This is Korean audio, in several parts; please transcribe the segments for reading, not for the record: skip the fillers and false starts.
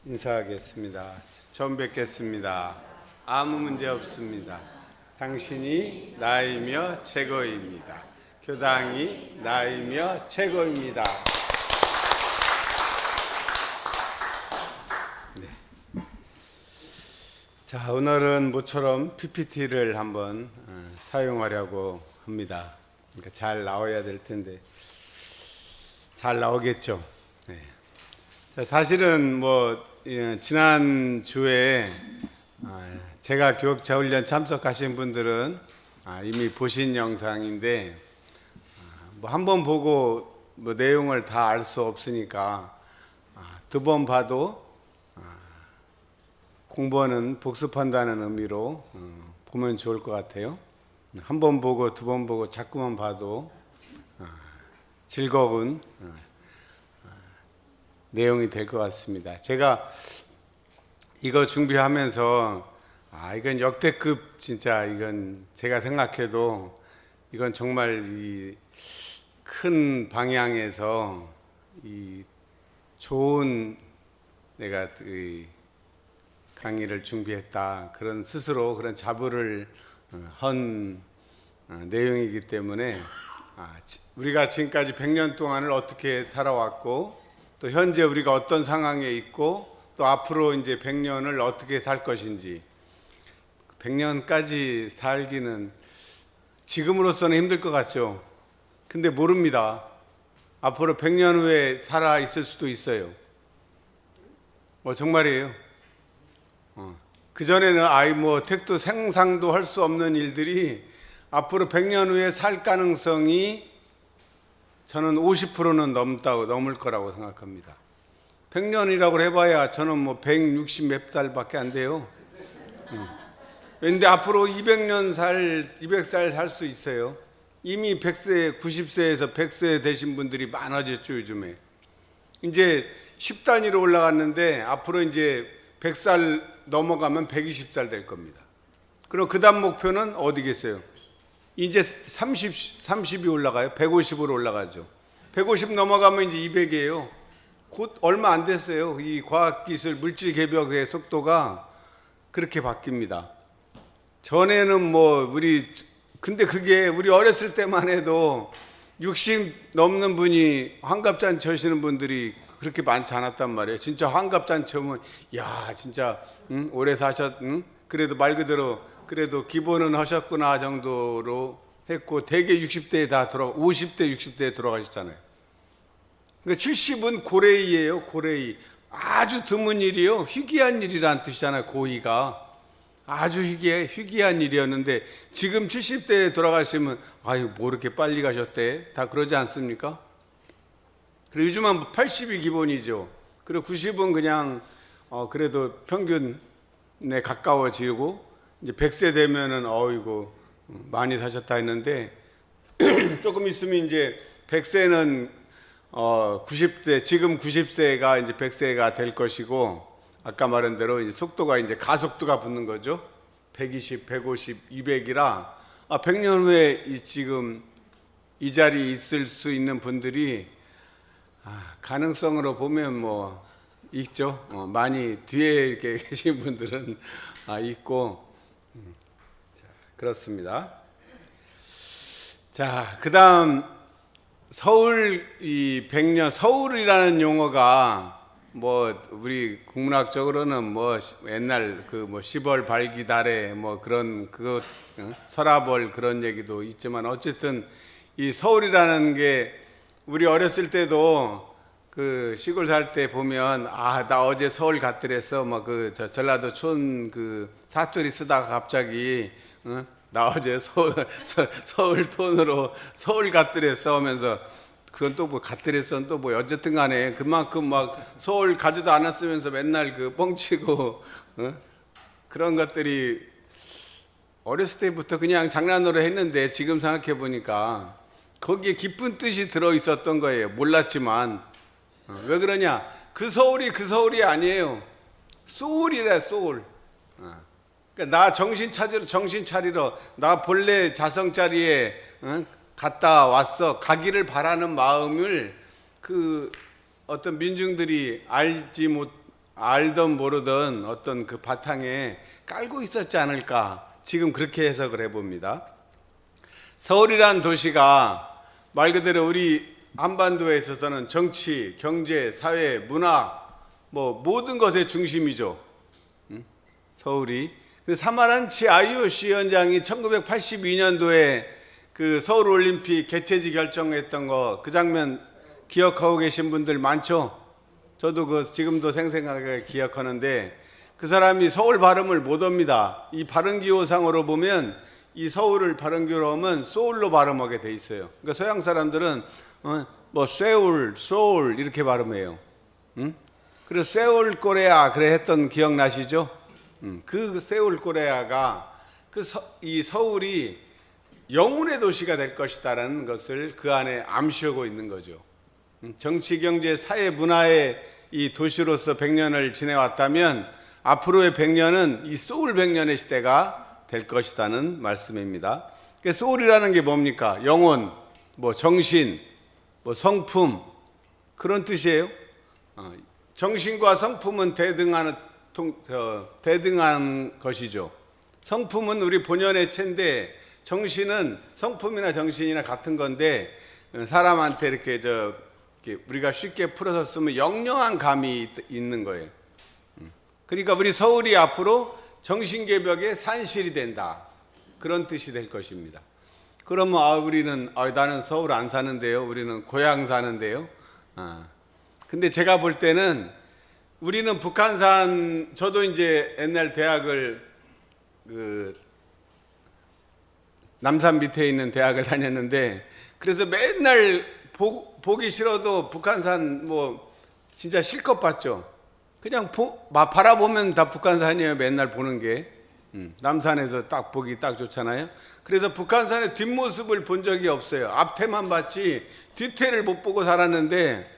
인사하겠습니다. 처음 뵙겠습니다. 아무 문제 없습니다. 당신이 나이며 최고입니다. 교당이 나이며 최고입니다. 네. 자, 오늘은 모처럼 PPT를 한번 사용하려고 합니다. 그러니까 잘 나와야 될 텐데 잘 나오겠죠. 네. 자, 사실은 지난 주에 제가 교육자 훈련 참석하신 분들은 이미 보신 영상인데 한 번 보고 내용을 다 알 수 없으니까 두 번 봐도 공부는 복습한다는 의미로 보면 좋을 것 같아요. 한 번 보고 두 번 보고 자꾸만 봐도 즐거운 내용이 될 것 같습니다. 제가 이거 준비하면서 이건 역대급, 진짜 이건 제가 생각해도 이건 정말 이 큰 방향에서 이 좋은 내가 강의를 준비했다, 그런 스스로 그런 자부를 한 내용이기 때문에 우리가 지금까지 100년 동안을 어떻게 살아왔고 또 현재 우리가 어떤 상황에 있고 또 앞으로 이제 100년을 어떻게 살 것인지, 100년까지 살기는 지금으로서는 힘들 것 같죠. 근데 모릅니다. 앞으로 100년 후에 살아 있을 수도 있어요. 정말이에요. 그전에는 택도 상상도 할 수 없는 일들이 앞으로 100년 후에 살 가능성이 저는 50%는 넘을 거라고 생각합니다. 100년이라고 해봐야 저는 160 몇 살밖에 안 돼요. 그런데 앞으로 200살 살 수 있어요. 이미 100세, 90세에서 100세 되신 분들이 많아졌죠, 요즘에. 이제 10단위로 올라갔는데 앞으로 이제 100살 넘어가면 120살 될 겁니다. 그럼 그 다음 목표는 어디겠어요? 이제 30이 올라가요. 150으로 올라가죠. 150 넘어가면 이제 200이에요. 곧 얼마 안 됐어요. 이 과학기술, 물질 개벽의 속도가 그렇게 바뀝니다. 전에는 근데 그게 우리 어렸을 때만 해도 60 넘는 분이 환갑잔치 하시는 분들이 그렇게 많지 않았단 말이에요. 진짜 환갑잔치 하면 진짜 오래 그래도 말 그대로 그래도 기본은 하셨구나 정도로 했고, 대개 60대에 다 50대 60대에 돌아가셨잖아요. 그러니까 70은 고레이예요. 고레이. 아주 드문 일이요. 희귀한 일이란 뜻이잖아요. 고의가 아주 희귀한 일이었는데 지금 70대에 돌아가시면 이렇게 빨리 가셨대, 다 그러지 않습니까? 그리고 요즘은 80이 기본이죠. 그리고 90은 그냥 그래도 평균에 가까워지고, 이제 100세 되면은 이거 많이 사셨다 했는데 조금 있으면 이제 100세는 90세, 지금 90세가 이제 100세가 될 것이고, 아까 말한 대로 이제 속도가 이제 가속도가 붙는 거죠. 120, 150, 200이라 100년 후에 지금 이 자리에 있을 수 있는 분들이 가능성으로 보면 있죠. 많이 뒤에 이렇게 계신 분들은 있고, 그렇습니다. 자, 그다음 서울, 이 100년, 서울이라는 용어가 우리 국문학적으로는 옛날 10월 발기달에 그런 서라벌 그런 얘기도 있지만, 어쨌든 이 서울이라는 게 우리 어렸을 때도 그 시골 살 때 보면 나 어제 서울 갔더랬어 전라도 촌 사투리 쓰다가 갑자기 나 어제 서울 톤으로 서울 갔더랬어 하면서, 그건 또 갔더랬어 또 어쨌든 간에 그만큼 서울 가지도 않았으면서 맨날 뻥치고 그런 것들이 어렸을 때부터 그냥 장난으로 했는데, 지금 생각해 보니까 거기에 깊은 뜻이 들어 있었던 거예요. 몰랐지만. 왜 그러냐? 그 서울이 아니에요. 소울이래, 소울. 그러니까 나 정신 차리러 나 본래 자성 자리에 갔다 왔어, 가기를 바라는 마음을 어떤 민중들이 알던 모르던 어떤 그 바탕에 깔고 있었지 않을까, 지금 그렇게 해석을 해봅니다. 서울이란 도시가 말 그대로 우리 한반도에 있어서는 정치, 경제, 사회, 문화 뭐 모든 것의 중심이죠. 서울이. 사마란치 IOC 위원장이 1982년도에 그 서울올림픽 개최지 결정했던 거, 그 장면 기억하고 계신 분들 많죠? 저도 그 지금도 생생하게 기억하는데, 그 사람이 서울 발음을 못 합니다. 이 발음기호상으로 보면 이 서울을 발음기호로 하면 소울로 발음하게 돼 있어요. 그러니까 서양 사람들은 뭐 세울, 소울 이렇게 발음해요. 그래서 세울 코레아 그래 했던 기억 나시죠? 그 세울 코레아가 이 서울이 영혼의 도시가 될 것이다라는 것을 그 안에 암시하고 있는 거죠. 정치, 경제, 사회, 문화의 이 도시로서 100년을 지내왔다면 앞으로의 100년은 이 소울 100년의 시대가 될 것이라는 말씀입니다. 그러니까 소울이라는 게 뭡니까? 영혼, 뭐 정신, 뭐 성품, 그런 뜻이에요. 정신과 성품은 대등한 것이죠. 성품은 우리 본연의 체인데 정신은 성품이나 정신이나 같은 건데, 사람한테 이렇게 우리가 쉽게 풀어서 쓰면 영영한 감이 있는 거예요. 그러니까 우리 서울이 앞으로 정신개벽의 산실이 된다, 그런 뜻이 될 것입니다. 그러면 우리는 나는 서울 안 사는데요, 우리는 고향 사는데요. 근데 제가 볼 때는 우리는 북한산, 저도 이제 옛날 대학을 남산 밑에 있는 대학을 다녔는데, 그래서 맨날 보기 싫어도 북한산 뭐 진짜 실컷 봤죠. 그냥 바라보면 다 북한산이에요. 맨날 보는 게. 남산에서 딱 보기 딱 좋잖아요. 그래서 북한산의 뒷모습을 본 적이 없어요. 앞태만 봤지 뒤태를 못 보고 살았는데,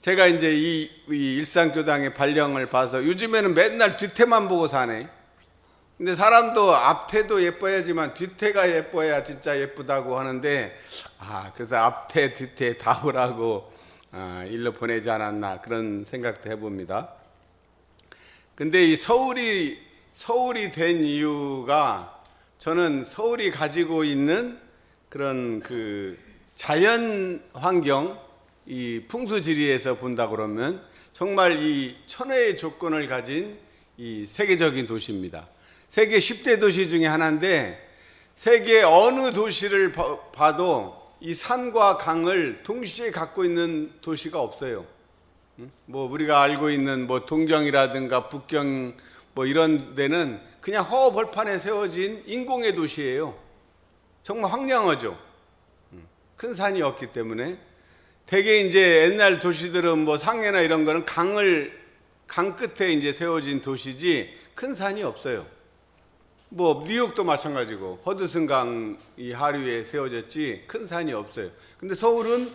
제가 이제 이 일산교당의 발령을 봐서 요즘에는 맨날 뒤태만 보고 사네. 근데 사람도 앞태도 예뻐야지만 뒤태가 예뻐야 진짜 예쁘다고 하는데, 그래서 앞태 뒤태 다 보라고 일로 보내지 않았나, 그런 생각도 해봅니다. 근데 이 서울이 된 이유가, 저는 서울이 가지고 있는 그런 그 자연 환경, 이 풍수지리에서 본다 그러면 정말 이 천혜의 조건을 가진 이 세계적인 도시입니다. 세계 10대 도시 중에 하나인데, 세계 어느 도시를 봐도 이 산과 강을 동시에 갖고 있는 도시가 없어요. 뭐 우리가 알고 있는 뭐 동경이라든가 북경 뭐 이런 데는 그냥 허벌판에 세워진 인공의 도시예요. 정말 황량하죠. 큰 산이 없기 때문에. 대개 이제 옛날 도시들은 뭐 상해나 이런 거는 강 끝에 이제 세워진 도시지 큰 산이 없어요. 뭐 뉴욕도 마찬가지고 허드슨 강이 하류에 세워졌지 큰 산이 없어요. 근데 서울은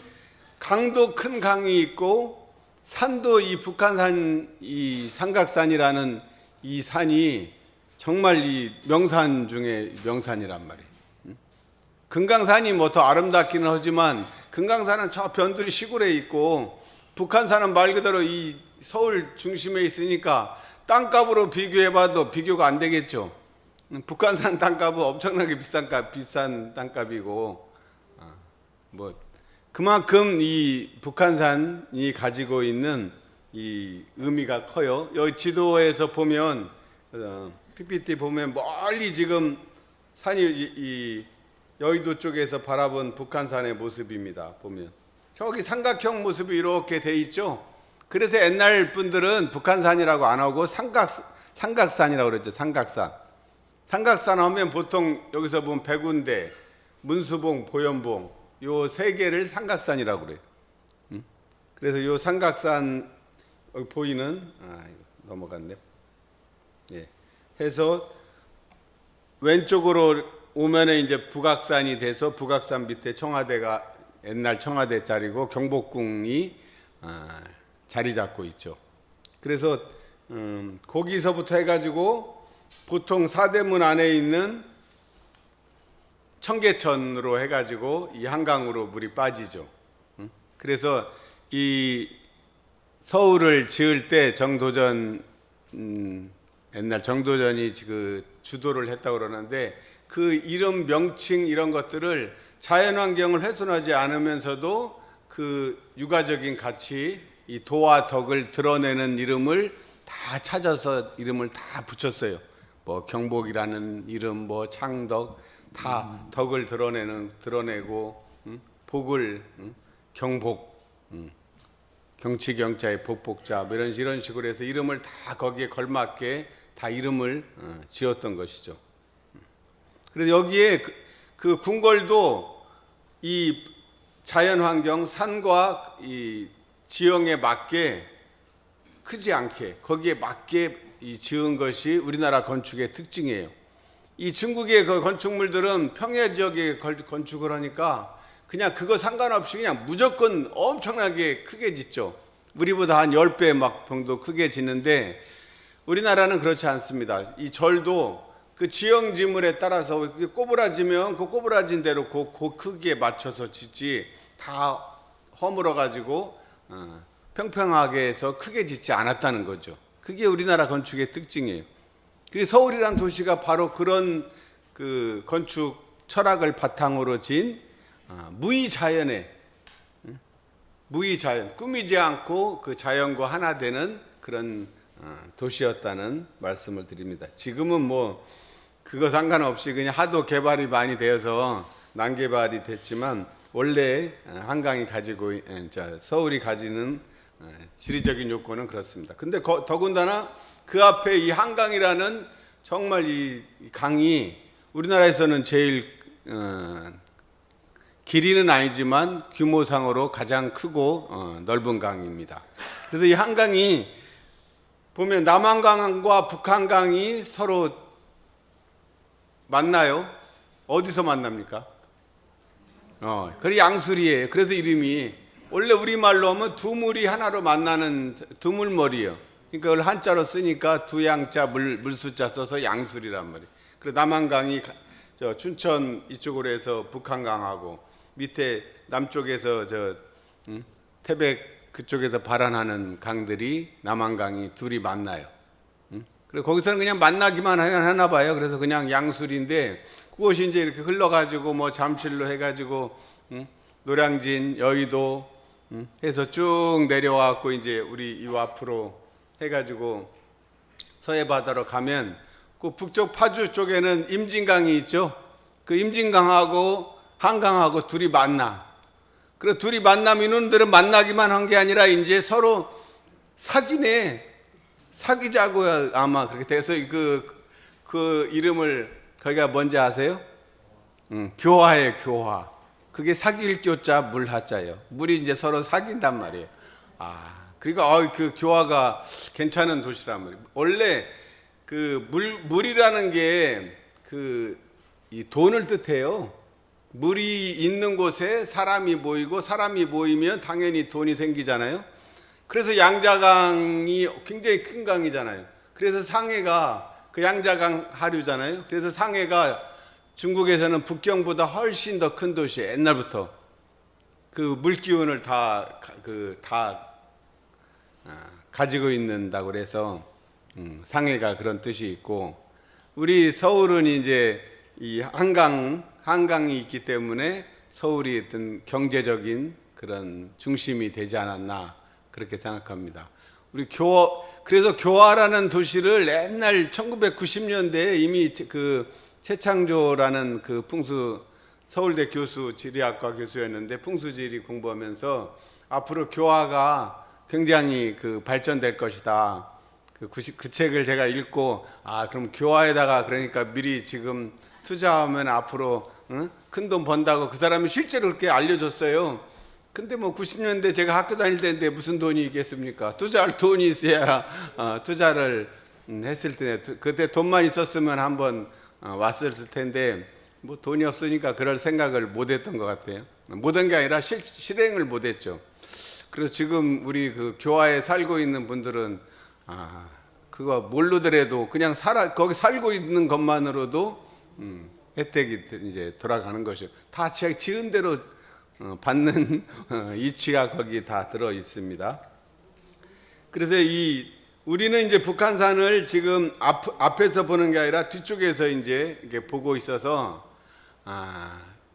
강도 큰 강이 있고, 산도 이 북한산, 이 삼각산이라는 이 산이 정말 이 명산 중에 명산이란 말이에요. 금강산이 뭐 더 아름답기는 하지만 금강산은 저 변두리 시골에 있고, 북한산은 말 그대로 이 서울 중심에 있으니까 땅값으로 비교해봐도 비교가 안 되겠죠. 북한산 땅값은 엄청나게 비싼 땅값이고, 뭐 그만큼 이 북한산이 가지고 있는 이 의미가 커요. 여기 지도에서 보면 PPT 보면 멀리 지금 산이 이 여의도 쪽에서 바라본 북한산의 모습입니다. 보면 저기 삼각형 모습이 이렇게 돼 있죠. 그래서 옛날 분들은 북한산이라고 안 하고 삼각산이라고 그랬죠. 삼각산 하면 보통 여기서 보면 백운대, 문수봉, 보현봉 요 세 개를 삼각산이라고 그래요. 그래서 요 삼각산 여기 보이는 넘어갔네. 예. 해서 왼쪽으로 오면은 이제 북악산이 돼서 북악산 밑에 청와대가 옛날 청와대 자리고 경복궁이 자리 잡고 있죠. 그래서 거기서부터 해가지고 보통 사대문 안에 있는 청계천으로 해가지고 이 한강으로 물이 빠지죠. 그래서 이 서울을 지을 때 정도전 옛날 정도전이 그 주도를 했다고 그러는데 그 이름 명칭 이런 것들을 자연환경을 훼손하지 않으면서도 그 유가적인 가치 이 도와 덕을 드러내는 이름을 다 찾아서 이름을 다 붙였어요. 뭐 경복이라는 이름, 뭐 창덕 다 덕을 드러내고 복을 경복, 경치 경자의 복복자 뭐 이런 식으로 해서 이름을 다 거기에 걸맞게 다 이름을 지었던 것이죠. 그래서 여기에 그 궁궐도 이 자연환경 산과 이 지형에 맞게 크지 않게 거기에 맞게 지은 것이 우리나라 건축의 특징이에요. 이 중국의 그 건축물들은 평야 지역에 건축을 하니까 그냥 그거 상관없이 그냥 무조건 엄청나게 크게 짓죠. 우리보다 한 10배 막 정도 크게 짓는데 우리나라는 그렇지 않습니다. 이 절도 그 지형 지물에 따라서 꼬부라지면 그 꼬부라진 대로 그 크기에 맞춰서 짓지 다 허물어 가지고 평평하게 해서 크게 짓지 않았다는 거죠. 그게 우리나라 건축의 특징이에요. 그 서울이란 도시가 바로 그런 그 건축 철학을 바탕으로 진 무의자연 꾸미지 않고 그 자연과 하나 되는 그런 도시였다는 말씀을 드립니다. 지금은 뭐 그거 상관없이 그냥 하도 개발이 많이 되어서 난개발이 됐지만 원래 한강이 가지고 서울이 가지는 지리적인 요건은 그렇습니다. 근데 더군다나 그 앞에 이 한강이라는 정말 이 강이 우리나라에서는 제일 길이는 아니지만 규모상으로 가장 크고 넓은 강입니다. 그래서 이 한강이 보면 남한강과 북한강이 서로 만나요. 어디서 만납니까? 그래 양수리예요. 그래서 이름이 원래 우리말로 하면 두 물이 하나로 만나는 두물머리예요. 그러니까 그걸 한자로 쓰니까 두 양자 물수자 써서 양수리란 말이에요. 그리고 남한강이 저 춘천 이쪽으로 해서 북한강하고 밑에 남쪽에서 태백 그쪽에서 발안하는 강들이 남한강이 둘이 만나요. 그래서 거기서는 그냥 만나기만 하나 봐요. 그래서 그냥 양수리인데 그것이 이제 이렇게 흘러가지고 뭐 잠실로 해가지고 노량진, 여의도 해서 쭉 내려와갖고 이제 우리 이 앞으로 해가지고 서해 바다로 가면 그 북쪽 파주 쪽에는 임진강이 있죠. 그 임진강하고 한강하고 둘이 만나. 그래서 둘이 만나면 이놈들은 만나기만 한 게 아니라 이제 서로 사귀자고 아마 그렇게 돼서 그 이름을 거기가 뭔지 아세요? 교화예요, 교화. 그게 사귈 교자 물하자예요. 물이 이제 서로 사귄단 말이에요. 그리고 그 교화가 괜찮은 도시란 말이에요. 원래 그 물이라는 게 이 돈을 뜻해요. 물이 있는 곳에 사람이 모이고 사람이 모이면 당연히 돈이 생기잖아요. 그래서 양자강이 굉장히 큰 강이잖아요. 그래서 상해가 그 양자강 하류잖아요. 그래서 상해가 중국에서는 북경보다 훨씬 더 큰 도시, 옛날부터 그 물기운을 다 가지고 있는다고 그래서 상해가 그런 뜻이 있고, 우리 서울은 이제 이 한강이 있기 때문에 서울이 어떤 경제적인 그런 중심이 되지 않았나 그렇게 생각합니다. 그래서 교화라는 도시를 옛날 1990년대에 이미 그 최창조라는 그 서울대 교수, 지리학과 교수였는데 풍수지리 공부하면서 앞으로 교화가 굉장히 발전될 것이다. 그 책을 제가 읽고 그럼 교화에다가 그러니까 미리 지금 투자하면 앞으로 큰 돈 번다고 그 사람이 실제로 그렇게 알려줬어요. 근데 뭐 90년대 제가 학교 다닐 때인데 무슨 돈이 있겠습니까? 투자할 돈이 있어야 투자를 했을 때 그때 돈만 있었으면 한번 왔을 텐데 뭐 돈이 없으니까 그럴 생각을 못했던 것 같아요. 못한 게 아니라 실행을 못했죠. 그리고 지금 우리 그 교화에 살고 있는 분들은 그거 모르더라도 그냥 거기 살고 있는 것만으로도 혜택이 이제 돌아가는 것이요. 다 제가 지은 대로 받는 이치가 거기 다 들어 있습니다. 그래서 우리는 이제 북한산을 지금 앞에서 보는 게 아니라 뒤쪽에서 이제 이렇게 보고 있어서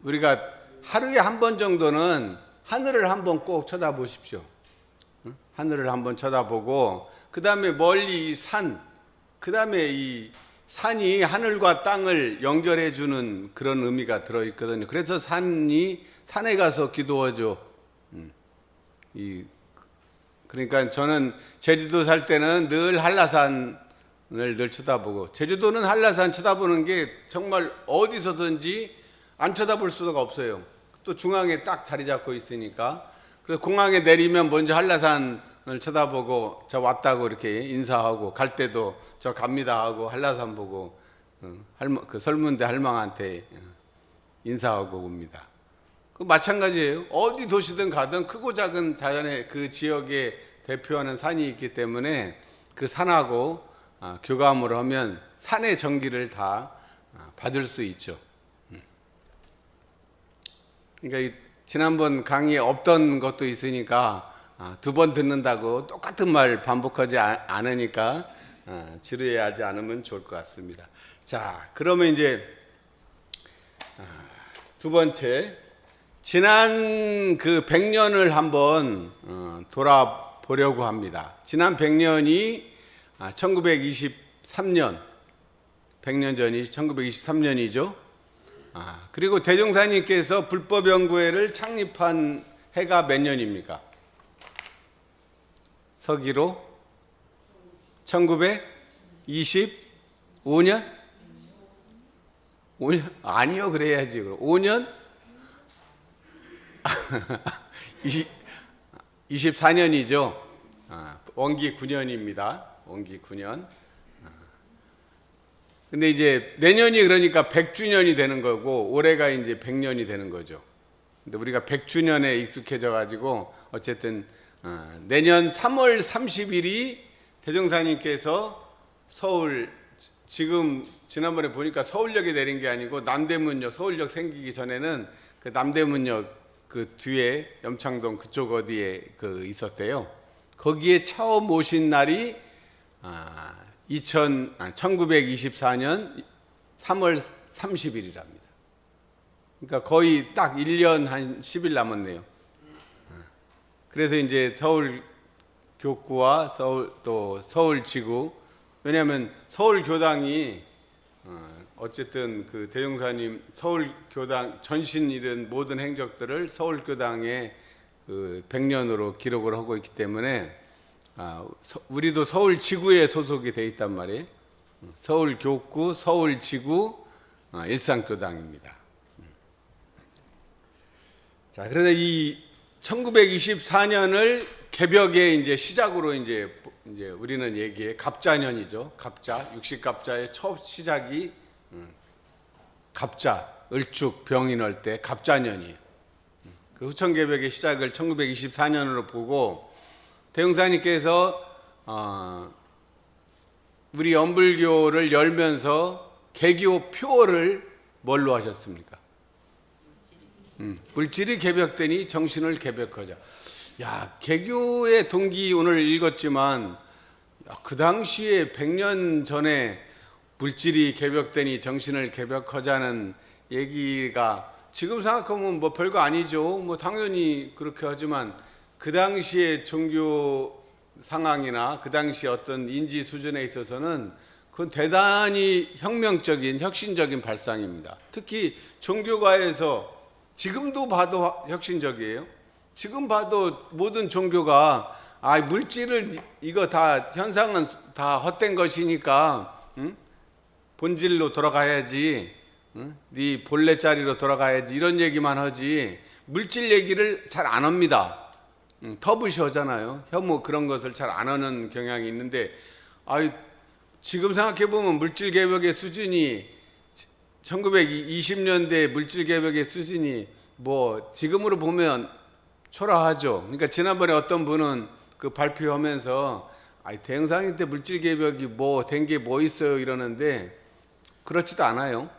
우리가 하루에 한 번 정도는 하늘을 한번 꼭 쳐다보십시오. 하늘을 한번 쳐다보고 그 다음에 멀리 이 산, 그 다음에 이 산이 하늘과 땅을 연결해 주는 그런 의미가 들어있거든요. 그래서 산에 가서 기도하죠. 그러니까 저는 제주도 살 때는 늘 한라산을 늘 쳐다보고, 제주도는 한라산 쳐다보는 게 정말 어디서든지 안 쳐다볼 수가 없어요. 또 중앙에 딱 자리 잡고 있으니까. 그래서 공항에 내리면 먼저 한라산을 쳐다보고 저 왔다고 이렇게 인사하고, 갈 때도 저 갑니다 하고 한라산 보고 그 설문대 할망한테 인사하고 옵니다. 그 마찬가지예요. 어디 도시든 가든 크고 작은 자연의 그 지역에 대표하는 산이 있기 때문에 그 산하고 교감을 하면 산의 정기를 다 받을 수 있죠. 그러니까 지난번 강의에 없던 것도 있으니까 두 번 듣는다고 똑같은 말 반복하지 않으니까 지루해하지 않으면 좋을 것 같습니다. 자, 그러면 이제 두 번째, 지난 그 100년을 한번 돌아보려고 합니다. 지난 100년이 1923년, 100년 전이 1923년이죠. 그리고 대종사님께서 불법연구회를 창립한 해가 몇 년입니까? 서기로 1925년? 5년? 아니요, 그래야지. 5년? 24년이죠. 원기 9년입니다. 원기 9년. 근데 이제 내년이 그러니까 100주년이 되는 거고, 올해가 이제 100년이 되는 거죠. 근데 우리가 100주년에 익숙해져 가지고 어쨌든 내년 3월 30일이 대종사님께서 서울, 지난번에 보니까 서울역에 내린 게 아니고 남대문역, 서울역 생기기 전에는 그 남대문역 그 뒤에 염창동 그쪽 어디에 있었대요. 거기에 처음 오신 날이 1924년 3월 30일이랍니다. 그러니까 거의 딱 1년 한 10일 남았네요. 그래서 이제 서울 교구와 또 서울 지구, 왜냐하면 서울 교당이 어쨌든 그 대종사님 서울 교당 전신 이른 모든 행적들을 서울 교당의 그 100년으로 기록을 하고 있기 때문에 우리도 서울 지구에 소속이 돼 있단 말이에요. 서울 교구, 서울 지구, 일산교당입니다. 자, 그래서 이 1924년을 개벽의 이제 시작으로 이제 우리는 얘기해 갑자년이죠. 갑자, 육식갑자의 첫 시작이 갑자, 을축, 병인월 때 갑자년이에요. 그 후천개벽의 시작을 1924년으로 보고 대종사님께서 우리 연불교를 열면서 개교 표어를 뭘로 하셨습니까? 물질이 개벽되니 정신을 개벽하자. 야, 개교의 동기 오늘 읽었지만 그 당시에 100년 전에 물질이 개벽되니 정신을 개벽하자는 얘기가 지금 생각하면 뭐 별거 아니죠. 뭐 당연히 그렇게 하지만 그 당시의 종교 상황이나 그 당시 어떤 인지 수준에 있어서는 그건 대단히 혁명적인 혁신적인 발상입니다. 특히 종교가에서 지금도 봐도 혁신적이에요. 지금 봐도 모든 종교가 물질을 이거 다 현상은 다 헛된 것이니까 본질로 돌아가야지, 네 본래 자리로 돌아가야지 이런 얘기만 하지 물질 얘기를 잘 안 합니다. 터부시하잖아요. 혐오 그런 것을 잘 안 하는 경향이 있는데 지금 생각해 보면 물질 개벽의 수준이 1920년대 물질 개벽의 수준이 뭐 지금으로 보면 초라하죠. 그러니까 지난번에 어떤 분은 그 발표하면서 대흥상인 때 물질 개벽이 뭐 된 게 뭐 있어요 이러는데 그렇지도 않아요.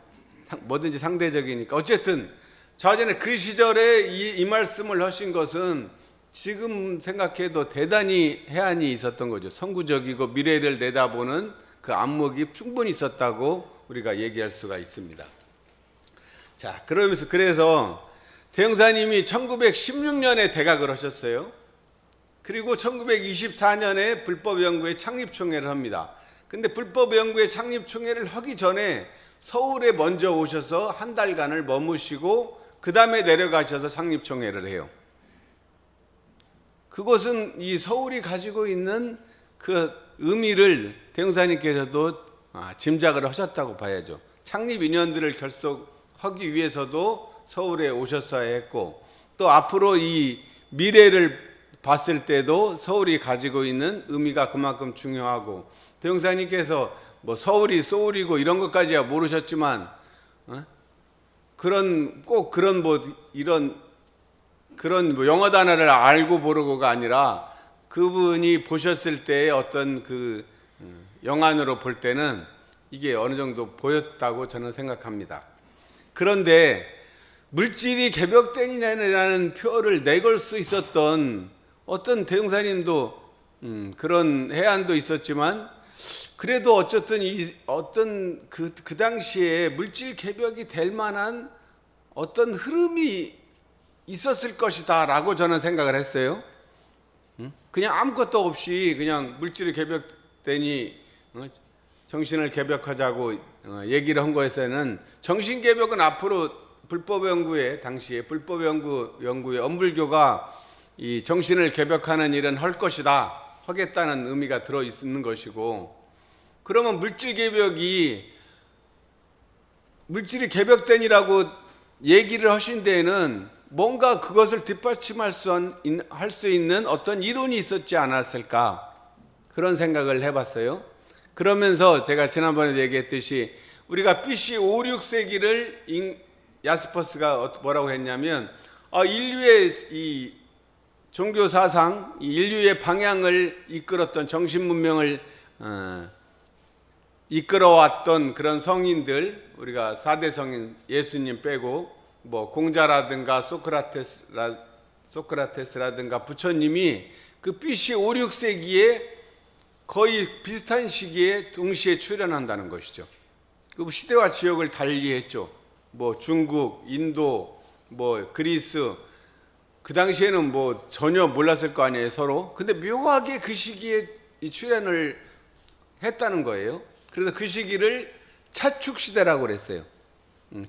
뭐든지 상대적이니까. 어쨌든 자전에 그 시절에 이 말씀을 하신 것은 지금 생각해도 대단히 해안이 있었던 거죠. 선구적이고 미래를 내다보는 그 안목이 충분히 있었다고 우리가 얘기할 수가 있습니다. 자, 그래서 대형사님이 1916년에 대각을 하셨어요. 그리고 1924년에 불법연구회 창립총회를 합니다. 근데 불법연구회 창립총회를 하기 전에 서울에 먼저 오셔서 한 달간을 머무시고 그 다음에 내려가셔서 창립총회를 해요. 그것은 이 서울이 가지고 있는 그 의미를 대형사님께서도 짐작을 하셨다고 봐야죠. 창립 인연들을 결속하기 위해서도 서울에 오셨어야 했고, 또 앞으로 이 미래를 봤을 때도 서울이 가지고 있는 의미가 그만큼 중요하고, 대형사님께서 뭐 서울이 소울이고 이런 것까지야 모르셨지만 그런 영어 단어를 알고 모르고가 아니라 그분이 보셨을 때의 어떤 그 영안으로 볼 때는 이게 어느 정도 보였다고 저는 생각합니다. 그런데 물질이 개벽된이라는 표를 내걸 수 있었던 어떤 대형사님도 그런 해안도 있었지만, 그래도 어쨌든 그 당시에 물질 개벽이 될 만한 어떤 흐름이 있었을 것이다라고 저는 생각을 했어요. 그냥 아무것도 없이 그냥 물질이 개벽되니 정신을 개벽하자고 얘기를 한 거에서는, 정신 개벽은 앞으로 불법연구회 당시에 불법연구회 엄불교가 이 정신을 개벽하는 일은 할 것이다, 하겠다는 의미가 들어 있는 것이고, 그러면 물질이 개벽된이라고 얘기를 하신 데에는 뭔가 그것을 뒷받침할 수 있는 어떤 이론이 있었지 않았을까, 그런 생각을 해봤어요. 그러면서 제가 지난번에 얘기했듯이 우리가 BC 5, 6세기를 야스퍼스가 뭐라고 했냐면, 인류의 이 종교 사상, 인류의 방향을 이끌었던 정신문명을 이끌어왔던 그런 성인들, 우리가 4대 성인 예수님 빼고 뭐 공자라든가 소크라테스라든가 부처님이 그 BC 5, 6세기에 거의 비슷한 시기에 동시에 출현한다는 것이죠. 그 시대와 지역을 달리했죠. 뭐 중국, 인도, 뭐 그리스, 그 당시에는 뭐 전혀 몰랐을 거 아니에요, 서로. 근데 묘하게 그 시기에 이 출현을 했다는 거예요. 그래서 그 시기를 차축 시대라고 그랬어요.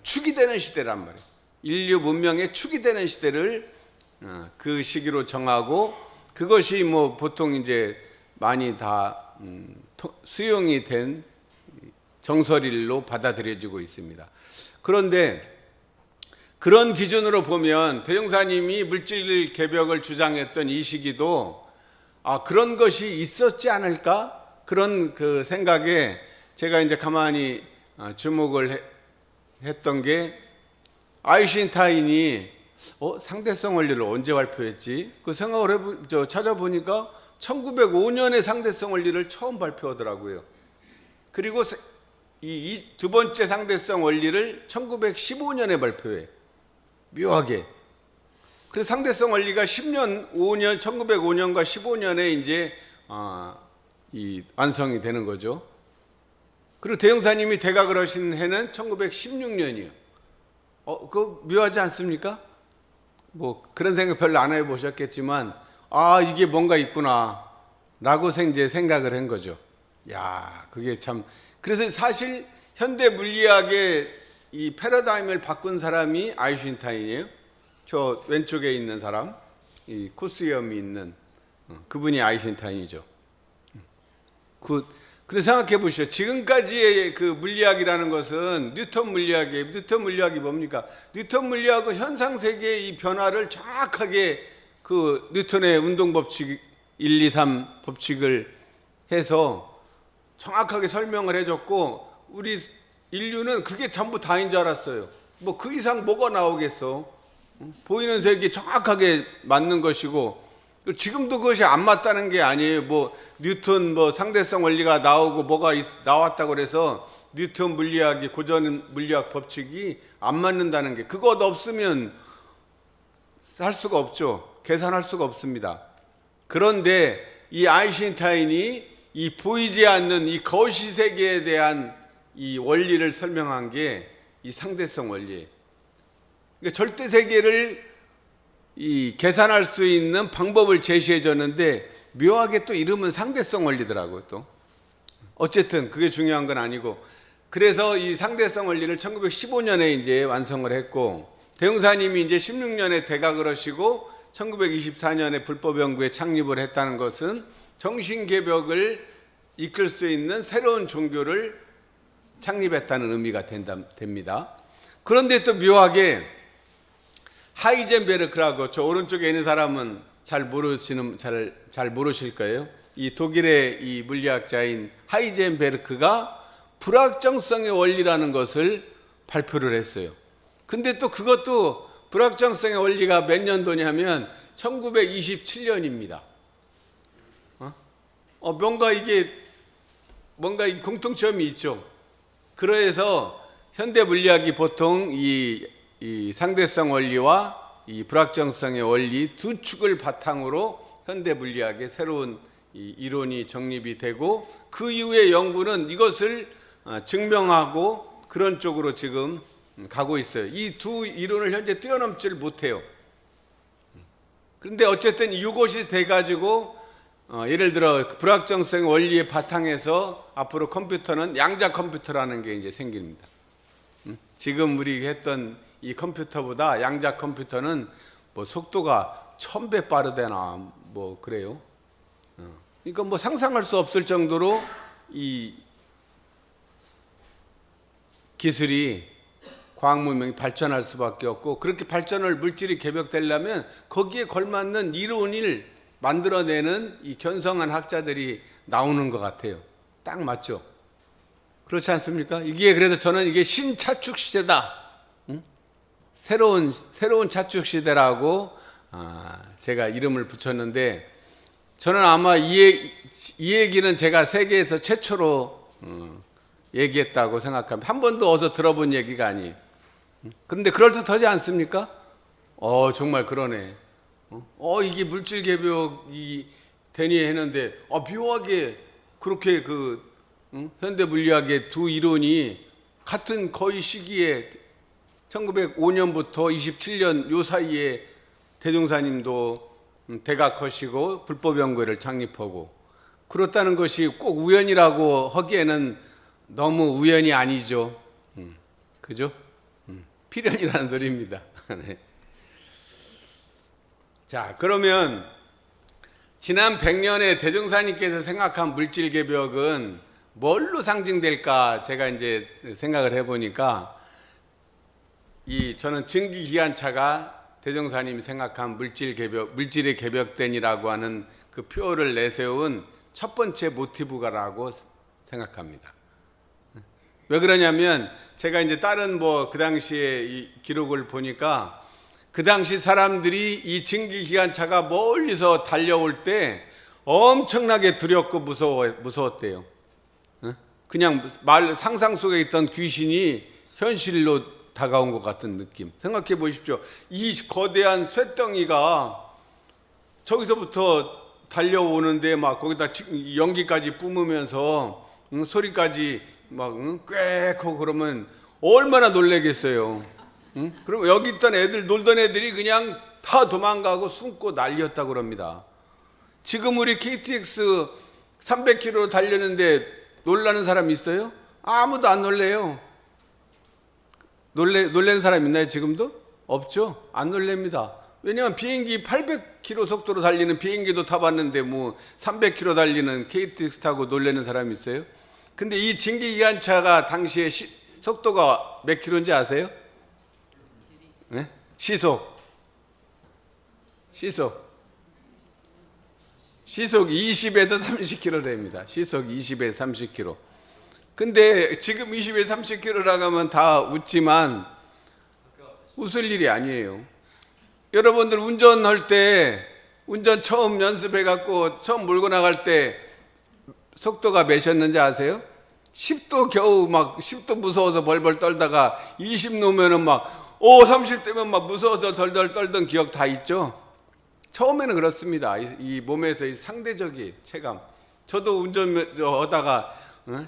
축이 되는 시대란 말이에요. 인류 문명의 축이 되는 시대를 그 시기로 정하고, 그것이 뭐 보통 이제 많이 다 수용이 된 정설일로 받아들여지고 있습니다. 그런데 그런 기준으로 보면 대종사님이 물질 개벽을 주장했던 이 시기도 그런 것이 있었지 않을까, 그런 그 생각에 제가 이제 가만히 주목을 했던 게, 아인슈타인이 상대성 원리를 언제 발표했지? 그 생각을 찾아보니까 1905년에 상대성 원리를 처음 발표하더라고요. 그리고 이 두 번째 상대성 원리를 1915년에 발표해. 묘하게. 그래서 상대성 원리가 1905년과 15년에 이제 이 완성이 되는 거죠. 그리고 대형사님이 대각을 하신 해는 1916년이에요. 그거 묘하지 않습니까? 뭐 그런 생각 별로 안 해보셨겠지만, 이게 뭔가 있구나 라고 이제 생각을 한 거죠. 야, 그게 참. 그래서 사실 현대 물리학의 이 패러다임을 바꾼 사람이 아인슈타인이에요. 저 왼쪽에 있는 사람, 이 코스염이 있는 그분이 아인슈타인이죠. 근데 생각해 보시죠. 지금까지의 그 물리학이라는 것은 뉴턴 물리학이에요. 뉴턴 물리학이 뭡니까? 뉴턴 물리학은 현상 세계의 이 변화를 정확하게 그 뉴턴의 운동 법칙 1, 2, 3 법칙을 해서 정확하게 설명을 해줬고, 우리 인류는 그게 전부 다인 줄 알았어요. 뭐 그 이상 뭐가 나오겠어? 보이는 세계 정확하게 맞는 것이고, 지금도 그것이 안 맞다는 게 아니에요. 뭐 뉴턴 상대성 원리가 나오고 뭐가 나왔다고 그래서 뉴턴 물리학이 고전 물리학 법칙이 안 맞는다는 게, 그것 없으면 할 수가 없죠. 계산할 수가 없습니다. 그런데 이 아인슈타인이 이 보이지 않는 이 거시 세계에 대한 이 원리를 설명한 게 이 상대성 원리예요. 그러니까 절대 세계를 이 계산할 수 있는 방법을 제시해 줬는데 묘하게 또 이름은 상대성 원리더라고요. 또 어쨌든 그게 중요한 건 아니고, 그래서 이 상대성 원리를 1915년에 이제 완성을 했고, 대웅사님이 이제 16년에 대각을 하시고 1924년에 불법연구회 창립을 했다는 것은 정신개벽을 이끌 수 있는 새로운 종교를 창립했다는 의미가 됩니다. 그런데 또 묘하게 하이젠베르크라고, 저 오른쪽에 있는 사람은 잘 모르실 거예요. 이 독일의 이 물리학자인 하이젠베르크가 불확정성의 원리라는 것을 발표를 했어요. 근데 또 그것도 불확정성의 원리가 몇 년도냐면 1927년입니다. 뭔가 이게 공통점이 있죠. 그래서 현대 물리학이 보통 이 상대성 원리와 이 불확정성의 원리 두 축을 바탕으로 현대 물리학의 새로운 이 이론이 정립이 되고, 그 이후의 연구는 이것을 증명하고 그런 쪽으로 지금 가고 있어요. 이 두 이론을 현재 뛰어넘지를 못해요. 그런데 어쨌든 이것이 돼가지고 예를 들어 불확정성 원리의 바탕에서 앞으로 컴퓨터는 양자 컴퓨터라는 게 이제 생깁니다. 지금 우리 했던 이 컴퓨터보다 양자 컴퓨터는 뭐 속도가 1000배 빠르대나 뭐 그래요. 그러니까 뭐 상상할 수 없을 정도로 이 기술이 과학 문명이 발전할 수밖에 없고, 그렇게 발전을 물질이 개벽되려면 거기에 걸맞는 이론을 만들어내는 이 견성한 학자들이 나오는 것 같아요. 딱 맞죠? 그렇지 않습니까? 이게 그래서 저는 이게 신차축 시대다. 새로운 차축 시대라고 제가 이름을 붙였는데, 저는 아마 이 얘기는 제가 세계에서 최초로 얘기했다고 생각합니다. 한 번도 어디서 들어본 얘기가 아니에요. 그런데 그럴듯하지 않습니까? 정말 그러네. 이게 물질 개벽이 되니 했는데 묘하게 그렇게 현대 물리학의 두 이론이 같은 거의 시기에 1905년부터 27년 요 사이에 대종사님도 대각하시고 불법연구회를 창립하고, 그렇다는 것이 꼭 우연이라고 하기에는 너무 우연이 아니죠. 그죠? 필연이라는 소리입니다. 네. 자, 그러면 지난 100년에 대종사님께서 생각한 물질 개벽은 뭘로 상징될까 제가 이제 생각을 해보니까, 저는 증기기관차가 대종사님이 생각한 물질의 개벽된이라고 하는 그 표어를 내세운 첫 번째 모티브가라고 생각합니다. 왜 그러냐면 제가 이제 다른 그 당시에 이 기록을 보니까 그 당시 사람들이 이 증기기관차가 멀리서 달려올 때 엄청나게 두렵고 무서웠대요. 그냥 상상 속에 있던 귀신이 현실로 다가온 것 같은 느낌. 생각해 보십시오. 이 거대한 쇠덩이가 저기서부터 달려오는데 막 거기다 연기까지 뿜으면서 소리까지 막 꽥 하고 그러면 얼마나 놀라겠어요. 그럼 여기 있던 애들, 놀던 애들이 그냥 다 도망가고 숨고 난리였다고 그럽니다. 지금 우리 KTX 300km 달렸는데 놀라는 사람 있어요? 아무도 안 놀래요. 놀래는 사람 있나요? 지금도? 없죠? 안 놀랍니다. 왜냐하면 비행기 800km 속도로 달리는 비행기도 타봤는데 300km 달리는 KTX 타고 놀래는 사람이 있어요? 근데 이 증기기관차가 당시에 속도가 몇 킬로인지 아세요? 네? 시속 20에서 30km랍니다. 시속 20에서 30km. 근데 지금 20에서 30km라고 하면 다 웃지만 웃을 일이 아니에요. 여러분들 운전할 때, 운전 처음 연습해갖고 처음 몰고 나갈 때 속도가 몇이었는지 아세요? 10도 겨우 10도 무서워서 벌벌 떨다가 20 놓으면은 30 되면 무서워서 덜덜 떨던 기억 다 있죠? 처음에는 그렇습니다. 이 몸에서 이 상대적인 체감. 저도 운전하다가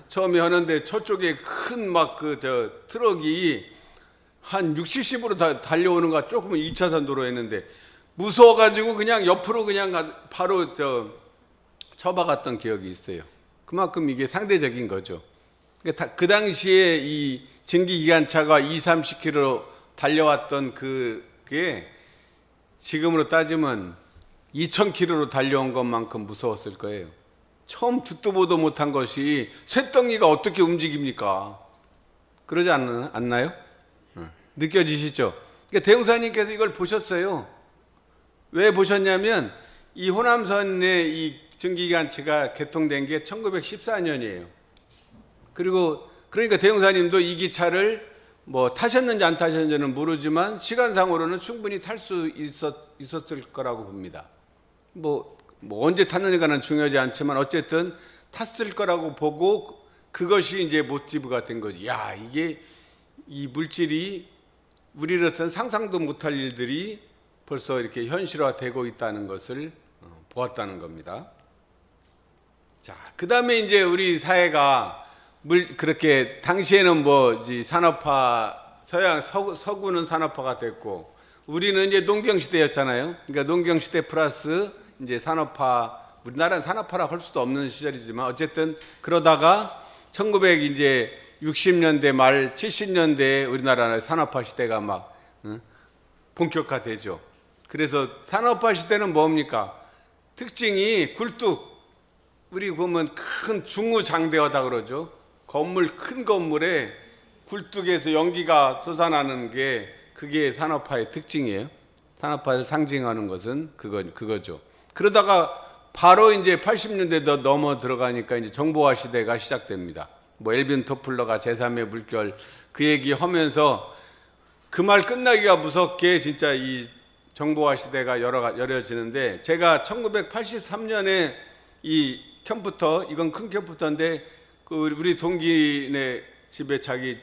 처음에 하는데 저쪽에 큰 막 트럭이 한 60, 70으로 달려오는 거 조금은 2차선 도로였는데 무서워가지고 그냥 옆으로 그냥 바로 쳐박았던 기억이 있어요. 그만큼 이게 상대적인 거죠. 그러니까 그 당시에 이 증기기관차가 20, 30km 달려왔던 그게 지금으로 따지면 2000km로 달려온 것만큼 무서웠을 거예요. 처음 듣도 보도 못한 것이 쇳덩이가 어떻게 움직입니까? 그러지 않나요? 느껴지시죠? 그러니까 대웅사님께서 이걸 보셨어요. 왜 보셨냐면 이 호남선의 이 증기기관차가 개통된 게 1914년이에요. 그러니까 대웅사님도 이 기차를 뭐 타셨는지 안 타셨는지는 모르지만 시간상으로는 충분히 탈 수 있었을 거라고 봅니다. 뭐 언제 탔느냐는 중요하지 않지만 어쨌든 탔을 거라고 보고 그것이 이제 모티브가 된 거지. 야, 이게 이 물질이 우리로서는 상상도 못할 일들이 벌써 이렇게 현실화되고 있다는 것을 보았다는 겁니다. 자, 그 다음에 이제 우리 사회가 그렇게 당시에는 산업화, 서구는 산업화가 됐고 우리는 이제 농경시대였잖아요. 그러니까 농경시대 플러스 이제 산업화, 우리나라는 산업화라고 할 수도 없는 시절이지만 어쨌든 그러다가 1960년대 말 70년대에 우리나라의 산업화 시대가 막 본격화되죠. 그래서 산업화 시대는 뭡니까? 특징이 굴뚝, 우리 보면 큰 중우장대하다 그러죠. 큰 건물에 굴뚝에서 연기가 솟아나는 게 그게 산업화의 특징이에요. 산업화를 상징하는 것은 그거죠. 그러다가 바로 이제 80년대 넘어 들어가니까 이제 정보화 시대가 시작됩니다. 엘빈 토플러가 제3의 물결 그 얘기 하면서 그 말 끝나기가 무섭게 진짜 이 정보화 시대가 열어지는데 제가 1983년에 이 컴퓨터, 이건 큰 컴퓨터인데 우리 동기네 집에 자기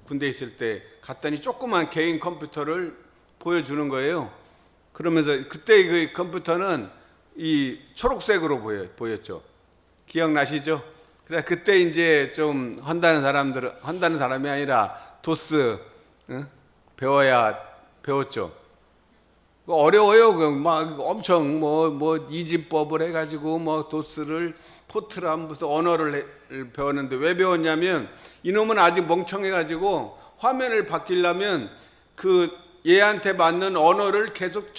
군대 있을 때 갔더니 조그만 개인 컴퓨터를 보여주는 거예요. 그러면서 그때 그 컴퓨터는 이 초록색으로 보였죠. 기억나시죠? 그래 그때 이제 좀 한다는 사람이 아니라 도스 배웠죠. 어려워요. 막 엄청 이진법을 해가지고 도스를 포트란 무슨 언어를 배웠는데 왜 배웠냐면 이놈은 아직 멍청해가지고 화면을 바뀌려면 그 얘한테 맞는 언어를 계속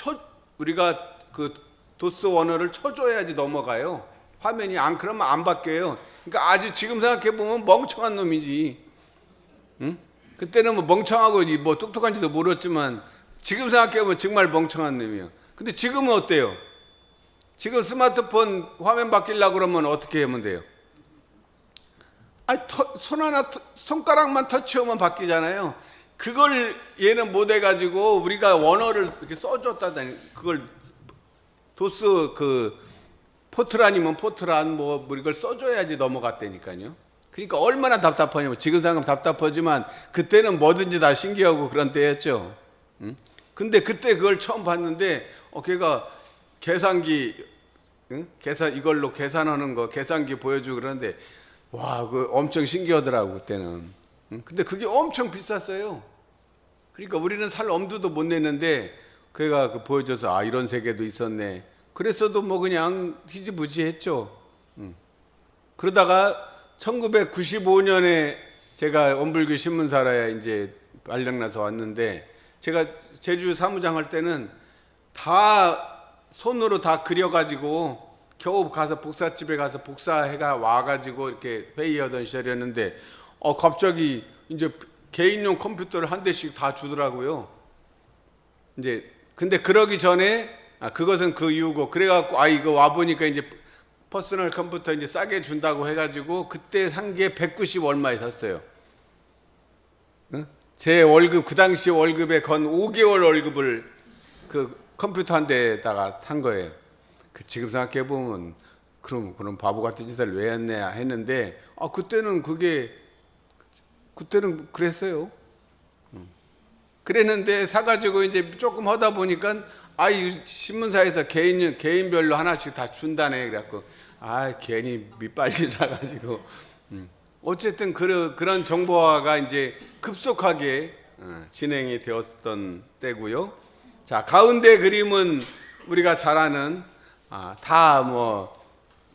우리가 그 도스 언어를 쳐줘야지 넘어가요. 화면이 그러면 안 바뀌어요. 그러니까 아주 지금 생각해 보면 멍청한 놈이지. 응? 그때는 멍청하고 똑똑한지도 모르었지만 지금 생각해 보면 정말 멍청한 놈이에요. 근데 지금은 어때요? 지금 스마트폰 화면 바뀌려고 그러면 어떻게 하면 돼요? 손가락만 터치하면 바뀌잖아요. 그걸 얘는 못 해가지고 우리가 원어를 이렇게 써줬다더니 그걸 도스 포트란이면 포트란 이걸 써줘야지 넘어갔다니까요. 그러니까 얼마나 답답하냐면 지금 생각하면 답답하지만 그때는 뭐든지 다 신기하고 그런 때였죠. 근데 그때 그걸 처음 봤는데 걔가 계산기 이걸로 계산하는 거 계산기 보여주고 그러는데 와, 엄청 신기하더라고 그때는. 근데 그게 엄청 비쌌어요. 그러니까 우리는 살 엄두도 못 냈는데 걔가 보여줘서 이런 세계도 있었네. 그랬어도 그냥 희지부지했죠. 그러다가 1995년에 제가 원불교 신문사라에 이제 발령나서 왔는데 제가 제주 사무장 할 때는 다 손으로 다 그려가지고 겨우 가서 복사집에 가서 복사해가 와가지고 이렇게 회의하던 시절이었는데 갑자기 이제 개인용 컴퓨터를 한 대씩 다 주더라고요. 이제 근데 그러기 전에 그것은 그 이유고 그래갖고 이거 와 보니까 이제 퍼스널 컴퓨터 이제 싸게 준다고 해가지고 그때 산 게 190 얼마에 샀어요. 제 월급 그 당시 월급에 건 5개월 월급을 그 컴퓨터 한 대에다가 산 거예요. 지금 생각해 보면 그럼 바보 같은 짓을 왜 했네 했는데 그때는 그랬어요. 그랬는데 사가지고 이제 조금 하다 보니까 이 신문사에서 개인별로 하나씩 다 준다네. 그래갖고 괜히 밑발질라 가지고 어쨌든 그런 정보화가 이제 급속하게 진행이 되었던 때고요. 자, 가운데 그림은 우리가 잘 아는 다 뭐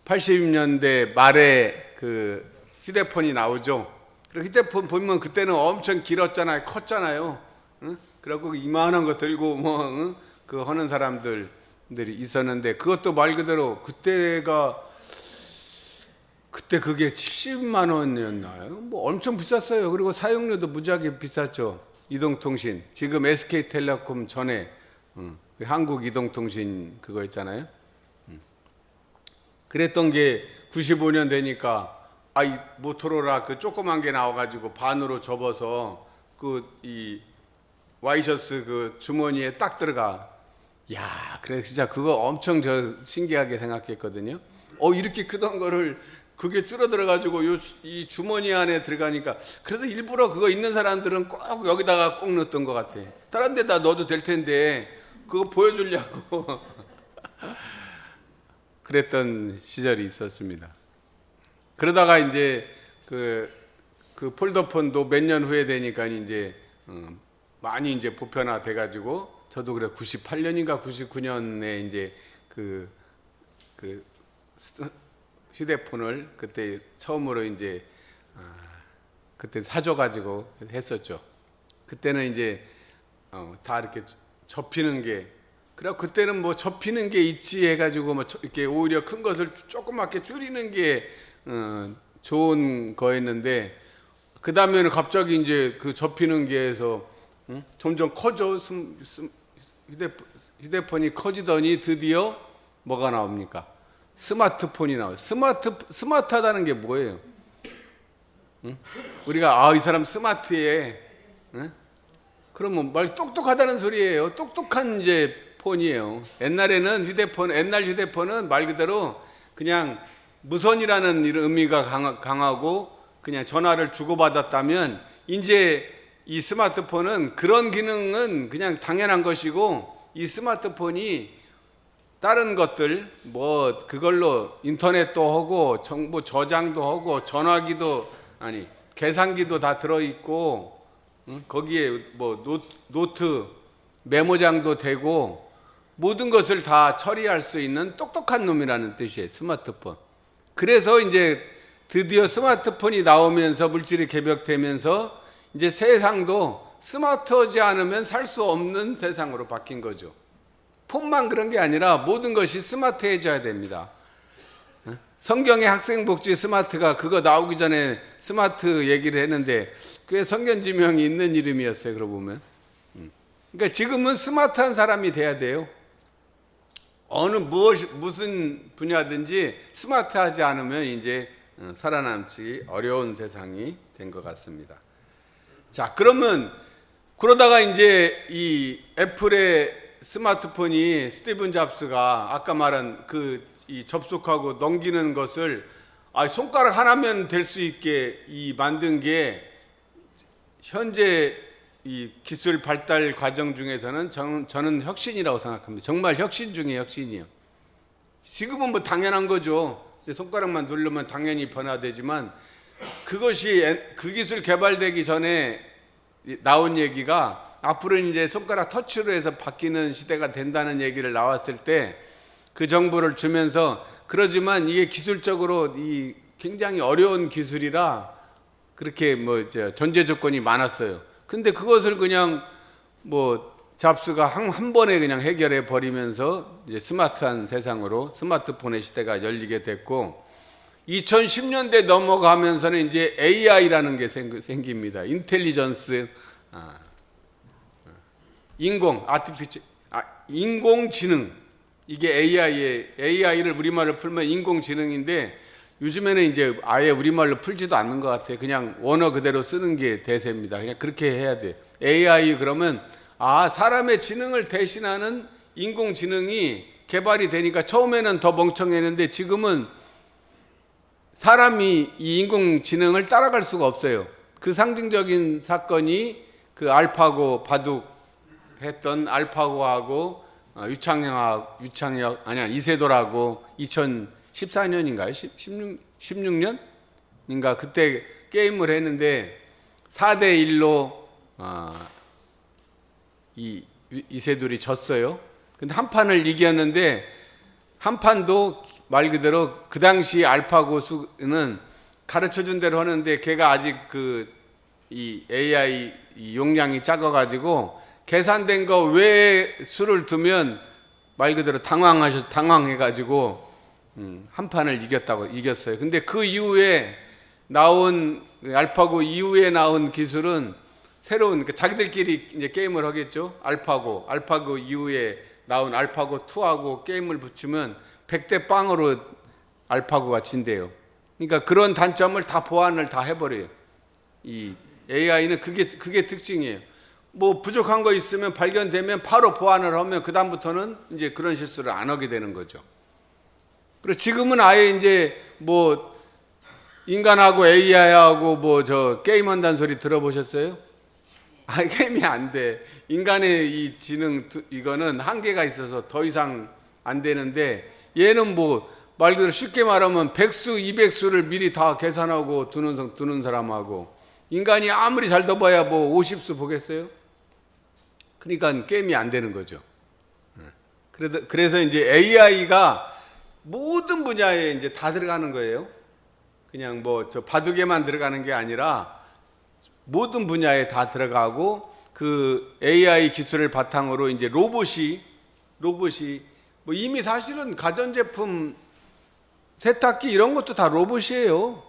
80년대 말에 그 휴대폰이 나오죠. 그리고 휴대폰 보면 그때는 엄청 길었잖아요. 컸잖아요. 그래갖고 이만한 거 들고 그 하는 사람들이 있었는데, 그것도 말 그대로 그때 그게 70만 원이었나요? 뭐 엄청 비쌌어요. 그리고 사용료도 무지하게 비쌌죠. 이동통신, 지금 SK텔레콤 전에 한국이동통신 그거 있잖아요. 그랬던 게 95년 되니까 이 모토로라 그 조그만 게 나와가지고 반으로 접어서 이 와이셔츠 그 주머니에 딱 들어가. 그래 진짜 그거 엄청 신기하게 생각했거든요. 이렇게 크던 거를 그게 줄어들어 가지고 이 주머니 안에 들어가니까, 그래도 일부러 그거 있는 사람들은 꼭 여기다가 꼭 넣었던 것 같아. 다른 데다 넣어도 될 텐데 그거 보여주려고 그랬던 시절이 있었습니다. 그러다가 이제 그 폴더폰도 몇 년 후에 되니까 이제 많이 이제 보편화 돼가지고, 저도 그래 98년인가 99년에 이제 그 휴대폰을 그때 처음으로 이제 그때 사줘가지고 했었죠. 그때는 이제 다 이렇게 접히는 게, 그래고 그때는 뭐 접히는 게 있지 해가지고 뭐 이렇게 오히려 큰 것을 조그맣게 줄이는 게 좋은 거였는데, 그 다음에는 갑자기 이제 그 접히는 게에서 점점 커져. 휴대폰이 커지더니 드디어 뭐가 나옵니까? 스마트폰이 나와요. 스마트하다는 게 뭐예요? 우리가 이 사람 스마트해. 그러면 말 똑똑하다는 소리예요. 똑똑한 이제 폰이에요. 옛날에는 옛날 휴대폰은 말 그대로 그냥 무선이라는 이런 의미가 강하고 그냥 전화를 주고받았다면, 이제 이 스마트폰은 그런 기능은 그냥 당연한 것이고, 이 스마트폰이 다른 것들 뭐 그걸로 인터넷도 하고 정보 저장도 하고 전화기도 계산기도 다 들어있고, 거기에 뭐 노트 메모장도 되고 모든 것을 다 처리할 수 있는 똑똑한 놈이라는 뜻이에요, 스마트폰. 그래서 이제 드디어 스마트폰이 나오면서 물질이 개벽되면서 이제 세상도 스마트하지 않으면 살 수 없는 세상으로 바뀐 거죠. 폰만 그런 게 아니라 모든 것이 스마트해져야 됩니다. 성경의 학생복지 스마트가 그거 나오기 전에 스마트 얘기를 했는데 꽤 성견지명이 있는 이름이었어요. 그러고 보면. 그러니까 지금은 스마트한 사람이 돼야 돼요. 무슨 분야든지 스마트하지 않으면 이제 살아남지 어려운 세상이 된 것 같습니다. 자, 그러다가 이제 이 애플의 스마트폰이 스티븐 잡스가 아까 말한 이 접속하고 넘기는 것을 손가락 하나면 될 수 있게 만든 게, 현재 이 기술 발달 과정 중에서는 저는 혁신이라고 생각합니다. 정말 혁신 중에 혁신이요. 지금은 뭐 당연한 거죠. 손가락만 누르면 당연히 변화되지만, 그것이 그 기술 개발되기 전에 나온 얘기가 앞으로 이제 손가락 터치로 해서 바뀌는 시대가 된다는 얘기를 나왔을 때 그 정보를 주면서, 그러지만 이게 기술적으로 굉장히 어려운 기술이라 그렇게 전제 조건이 많았어요. 근데 그것을 그냥 잡스가 한 번에 그냥 해결해 버리면서 이제 스마트한 세상으로 스마트폰의 시대가 열리게 됐고, 2010년대 넘어가면서는 이제 AI라는 게 생깁니다. 인텔리전스, 인공지능. 이게 AI를 우리말로 풀면 인공지능인데, 요즘에는 이제 아예 우리말로 풀지도 않는 것 같아요. 그냥 원어 그대로 쓰는 게 대세입니다. 그냥 그렇게 해야 돼. AI 그러면 사람의 지능을 대신하는 인공지능이 개발이 되니까, 처음에는 더 멍청했는데 지금은 사람이 이 인공지능을 따라갈 수가 없어요. 그 상징적인 사건이 그 알파고 바둑 했던 알파고하고 유창혁 아니야 이세돌하고 2014년인가요? 16년인가 그때 게임을 했는데 4대1로 이세돌이 졌어요. 근데 한 판을 이겼는데 한 판도 말 그대로 그 당시 알파고수는 가르쳐준 대로 하는데 걔가 아직 이 AI 용량이 작아가지고 계산된 거 외에 수를 두면 말 그대로 당황해가지고 한 판을 이겼어요. 근데 그 이후에 나온 알파고 이후에 나온 기술은 새로운 자기들끼리 이제 게임을 하겠죠. 알파고 이후에 나온 알파고 2하고 게임을 붙이면 100대 0으로 알파고가 진대요. 그러니까 그런 단점을 다 보완을 다 해버려요. 이 AI는 그게 특징이에요. 뭐 부족한 거 있으면 발견되면 바로 보완을 하면 그 다음부터는 이제 그런 실수를 안 하게 되는 거죠. 그리고 지금은 아예 이제 뭐 인간하고 AI하고 뭐 게임 한다는 소리 들어보셨어요? 게임이 안 돼. 인간의 이 지능 이거는 한계가 있어서 더 이상 안 되는데 얘는 뭐 말 그대로 쉽게 말하면 100수, 200수를 미리 다 계산하고 두는 사람하고 인간이 아무리 잘 둬봐야 뭐 50수 보겠어요? 그러니까 게임이 안 되는 거죠. 그래서 이제 AI가 모든 분야에 이제 다 들어가는 거예요. 그냥 뭐 바둑에만 들어가는 게 아니라 모든 분야에 다 들어가고 그 AI 기술을 바탕으로 이제 로봇이 뭐 이미 사실은 가전제품 세탁기 이런 것도 다 로봇이에요.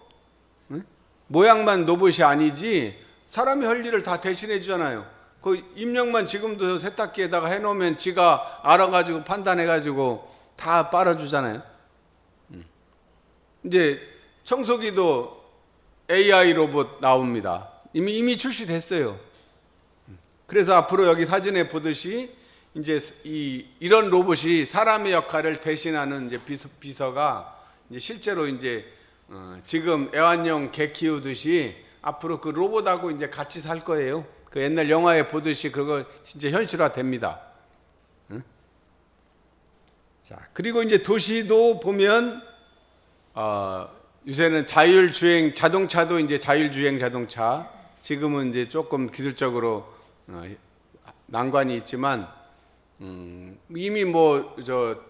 모양만 로봇이 아니지 사람이 할 일을 다 대신해 주잖아요. 그 입력만 지금도 세탁기에다가 해놓으면 지가 알아가지고 판단해가지고 다 빨아주잖아요. 이제 청소기도 AI 로봇 나옵니다. 이미 출시됐어요. 그래서 앞으로 여기 사진에 보듯이 이제 이런 로봇이 사람의 역할을 대신하는 이제 비서가 이제 실제로 이제 지금 애완용 개 키우듯이 앞으로 그 로봇하고 이제 같이 살 거예요. 그 옛날 영화에 보듯이 그거 진짜 현실화됩니다. 자, 그리고 이제 도시도 보면 요새는 자율주행 자동차도 이제 자율주행 자동차 지금은 이제 조금 기술적으로 난관이 있지만 이미 뭐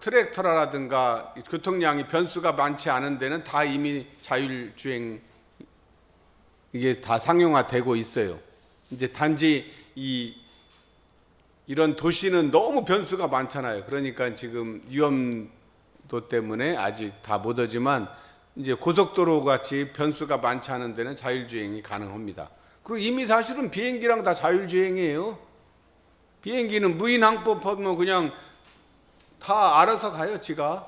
트랙터라든가 교통량이 변수가 많지 않은 데는 다 이미 자율주행 이게 다 상용화되고 있어요. 이제 단지 이런 도시는 너무 변수가 많잖아요. 그러니까 지금 위험도 때문에 아직 다 못 오지만 이제 고속도로 같이 변수가 많지 않은 데는 자율주행이 가능합니다. 그리고 이미 사실은 비행기랑 다 자율주행이에요. 비행기는 무인항법 하면 그냥 다 알아서 가요, 지가.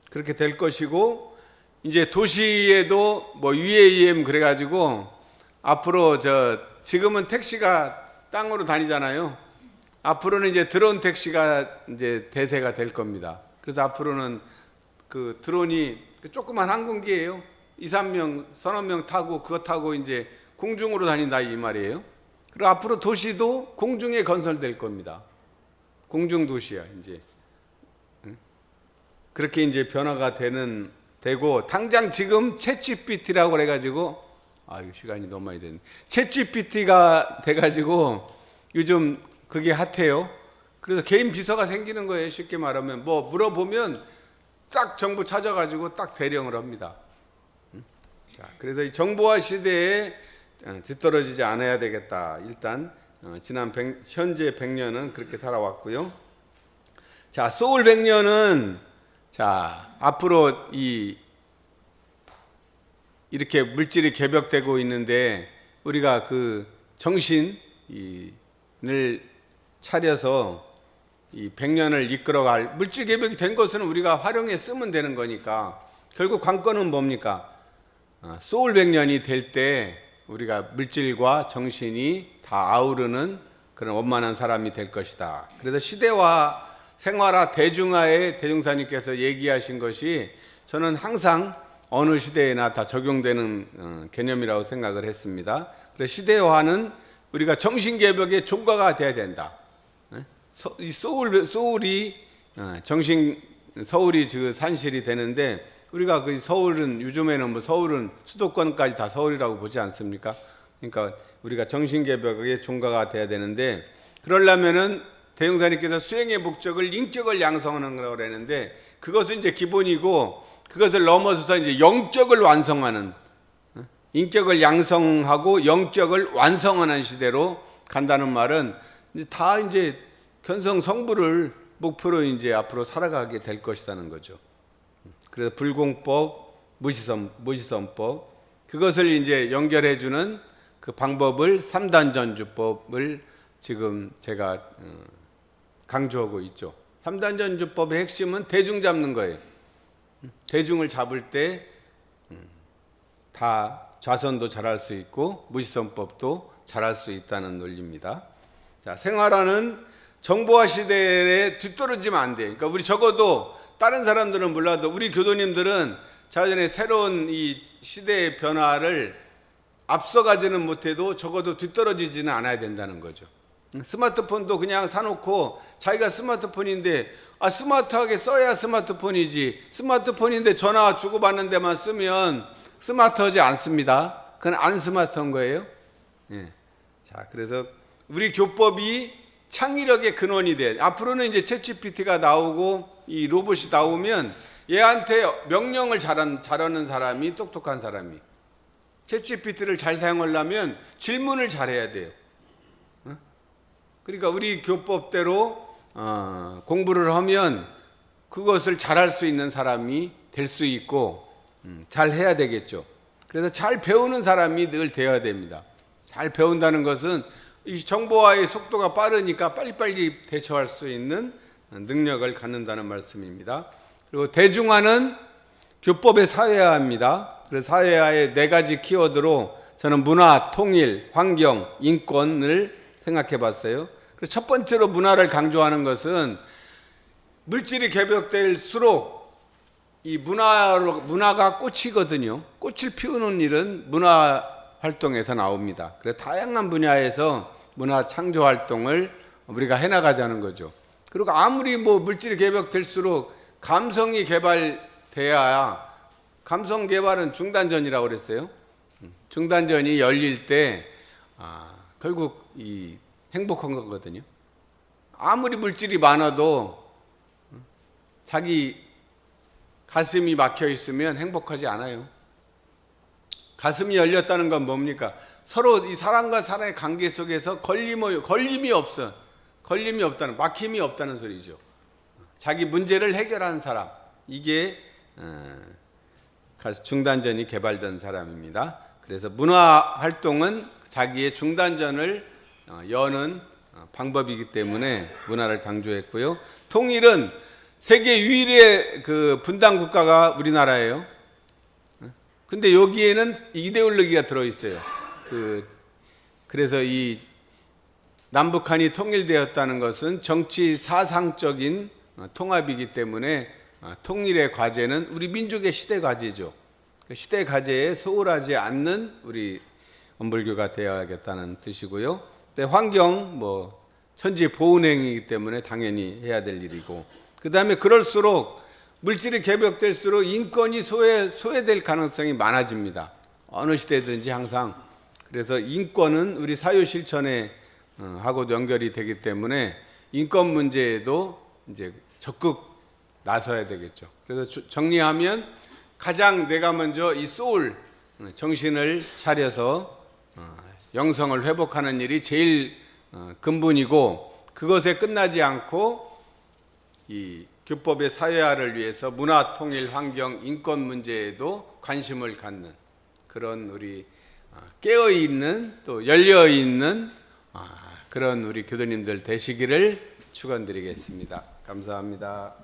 그렇게 될 것이고, 이제 도시에도 뭐 UAM 그래가지고 앞으로 지금은 택시가 땅으로 다니잖아요. 앞으로는 이제 드론 택시가 이제 대세가 될 겁니다. 그래서 앞으로는 그 드론이 조그만 항공기예요. 2, 3명, 서너 명 타고 그거 타고 이제 공중으로 다닌다 이 말이에요. 그리고 앞으로 도시도 공중에 건설될 겁니다. 공중 도시야 이제. 그렇게 이제 변화가 되고 당장 지금 챗GPT라고 그래가지고 이거 시간이 너무 많이 됐네. 챗GPT가 돼가지고 요즘 그게 핫해요. 그래서 개인 비서가 생기는 거예요. 쉽게 말하면 뭐 물어보면 딱 정보 찾아가지고 딱 대령을 합니다. 자, 그래서 이 정보화 시대에 뒤떨어지지 않아야 되겠다. 일단 현재 100년은 그렇게 살아왔고요. 자, 소울 100년은 자 앞으로 이렇게 물질이 개벽되고 있는데 우리가 그 정신을 차려서 이 100년을 이끌어갈 물질 개벽이 된 것은 우리가 활용해 쓰면 되는 거니까 결국 관건은 뭡니까? 소울 100년이 될 때 우리가 물질과 정신이 다 아우르는 그런 원만한 사람이 될 것이다. 그래서 시대화, 생활화, 대중화에 대종사님께서 얘기하신 것이 저는 항상 어느 시대에나 다 적용되는 개념이라고 생각을 했습니다. 그래서 시대화는 우리가 정신개벽의 종가가 돼야 된다. 이 소울이 정신 서울이 그 산실이 되는데, 우리가 그 서울은 요즘에는 뭐 서울은 수도권까지 다 서울이라고 보지 않습니까? 그러니까 우리가 정신개벽의 종가가 돼야 되는데, 그러려면은 대흥사님께서 수행의 목적을 인격을 양성하는 거라고 그랬는데, 그것은 이제 기본이고, 그것을 넘어서서 이제 영적을 완성하는, 인격을 양성하고 영적을 완성하는 시대로 간다는 말은 이제 다 이제 견성 성부를 목표로 이제 앞으로 살아가게 될 것이라는 거죠. 그래서 불공법, 무시선법, 그것을 이제 연결해 주는 그 방법을 3단 전주법을 지금 제가 강조하고 있죠. 3단 전주법의 핵심은 대중 잡는 거예요. 대중을 잡을 때 다 좌선도 잘할 수 있고 무시선법도 잘할 수 있다는 논리입니다. 자, 생활하는 정보화 시대에 뒤떨어지면 안 돼. 그러니까 우리 적어도 다른 사람들은 몰라도 우리 교도님들은 자연의 새로운 이 시대의 변화를 앞서가지는 못해도 적어도 뒤떨어지지는 않아야 된다는 거죠. 스마트폰도 그냥 사놓고 자기가 스마트폰인데 스마트하게 써야 스마트폰이지, 스마트폰인데 전화 주고받는 데만 쓰면 스마트하지 않습니다. 그건 안 스마트한 거예요. 예. 자, 그래서 우리 교법이 창의력의 근원이 돼. 앞으로는 이제 챗GPT가 나오고 이 로봇이 나오면 얘한테 명령을 잘하는 사람이 똑똑한 사람이, 챗GPT를 잘 사용하려면 질문을 잘해야 돼요. 그러니까 우리 교법대로 공부를 하면 그것을 잘할 수 있는 사람이 될 수 있고 잘 해야 되겠죠. 그래서 잘 배우는 사람이 늘 되어야 됩니다. 잘 배운다는 것은 이 정보화의 속도가 빠르니까 빨리빨리 대처할 수 있는 능력을 갖는다는 말씀입니다. 그리고 대중화는 교법의 사회화입니다. 그래서 사회화의 4가지 키워드로 저는 문화, 통일, 환경, 인권을 생각해 봤어요. 그래서 첫 번째로 문화를 강조하는 것은 물질이 개벽될수록 이 문화가 꽃이거든요. 꽃을 피우는 일은 문화 활동에서 나옵니다. 그래서 다양한 분야에서 문화 창조 활동을 우리가 해나가자는 거죠. 그리고 아무리 뭐 물질이 개벽될수록 감성이 개발돼야, 감성 개발은 중단전이라고 그랬어요. 중단전이 열릴 때 결국 이 행복한 거거든요. 아무리 물질이 많아도 자기 가슴이 막혀 있으면 행복하지 않아요. 가슴이 열렸다는 건 뭡니까? 서로 이 사람과 사람의 관계 속에서 걸림이 없다는, 막힘이 없다는 소리죠. 자기 문제를 해결한 사람, 이게 중단전이 개발된 사람입니다. 그래서 문화 활동은 자기의 중단전을 여는 방법이기 때문에 문화를 강조했고요. 통일은 세계 유일의 그 분단 국가가 우리나라예요. 근데 여기에는 이데올로기가 들어있어요. 그래서 이 남북한이 통일되었다는 것은 정치 사상적인 통합이기 때문에 통일의 과제는 우리 민족의 시대 과제죠. 시대 과제에 소홀하지 않는 우리 원불교가 되어야겠다는 뜻이고요. 환경 천지 보훈행위이기 때문에 당연히 해야 될 일이고, 그 다음에 그럴수록 물질이 개벽될수록 인권이 소외될 가능성이 많아집니다. 어느 시대든지 항상. 그래서 인권은 우리 사유 실천에 하고 연결이 되기 때문에 인권 문제에도 이제 적극 나서야 되겠죠. 그래서 정리하면 가장 내가 먼저 이 소울, 정신을 차려서 영성을 회복하는 일이 제일 근본이고, 그것에 끝나지 않고 이 교법의 사회화를 위해서 문화, 통일, 환경, 인권 문제에도 관심을 갖는 그런 우리 깨어있는 또 열려있는 그런 우리 교도님들 되시기를 축원드리겠습니다. 감사합니다.